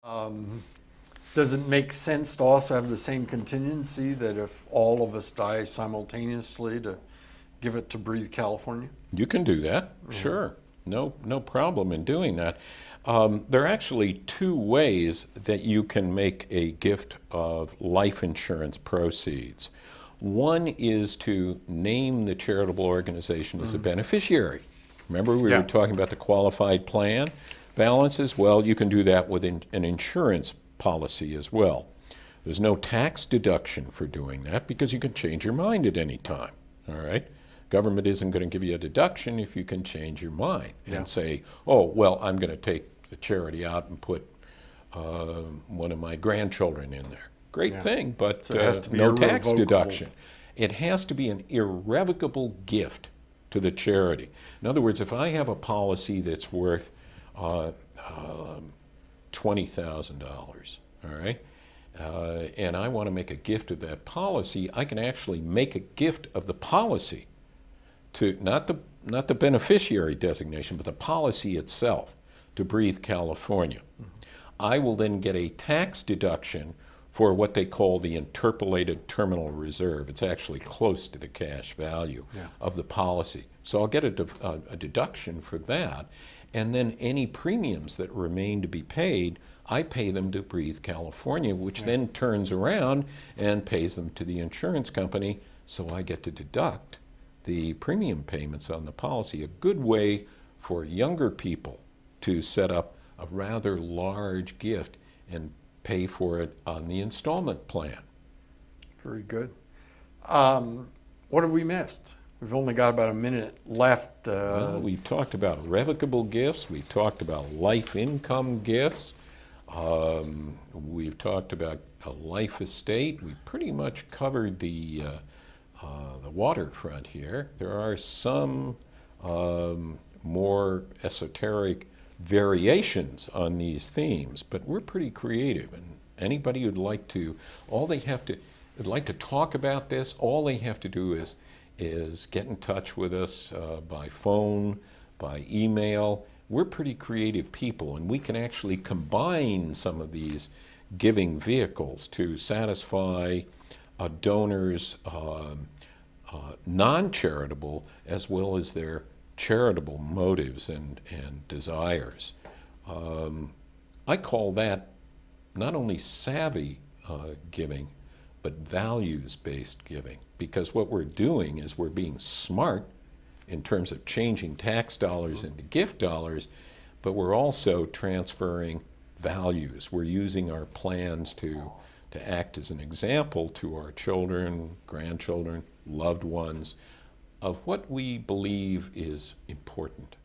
Um, does it make sense to also have the same contingency that if all of us die simultaneously to give it to Breathe California? You can do that, sure. No problem in doing that. There are actually two ways that you can make a gift of life insurance proceeds. One is to name the charitable organization as a beneficiary. Remember we were talking about the qualified plan balances? Well, you can do that with an insurance policy as well. There's no tax deduction for doing that because you can change your mind at any time, all right? Government isn't going to give you a deduction if you can change your mind and say, oh, well, I'm going to take the charity out and put one of my grandchildren in there. Great thing, but So it has to be no tax irrevocable. deduction. It has to be an irrevocable gift to the charity. In other words, if I have a policy that's worth $20,000, all right, and I want to make a gift of that policy, I can actually make a gift of the policy to not the beneficiary designation, but the policy itself to Breathe California. I will then get a tax deduction for what they call the interpolated terminal reserve. It's actually close to the cash value of the policy. So I'll get a deduction for that, and then any premiums that remain to be paid, I pay them to Breathe California, which then turns around and pays them to the insurance company, so I get to deduct the premium payments on the policy. A good way for younger people to set up a rather large gift and pay for it on the installment plan. Very good. What have we missed? We've only got about a minute left. Well, we've talked about revocable gifts. We've talked about life income gifts. We've talked about a life estate. We pretty much covered the waterfront here. There are some more esoteric variations on these themes, but we're pretty creative, and anybody who'd like to, would like to talk about this, all they have to do is get in touch with us by phone, by email. We're pretty creative people, and we can actually combine some of these giving vehicles to satisfy a donor's non-charitable as well as their charitable motives and desires. I call that not only savvy giving, but values-based giving, because what we're doing is we're being smart in terms of changing tax dollars into gift dollars, but we're also transferring values. We're using our plans to act as an example to our children, grandchildren, loved ones, of what we believe is important.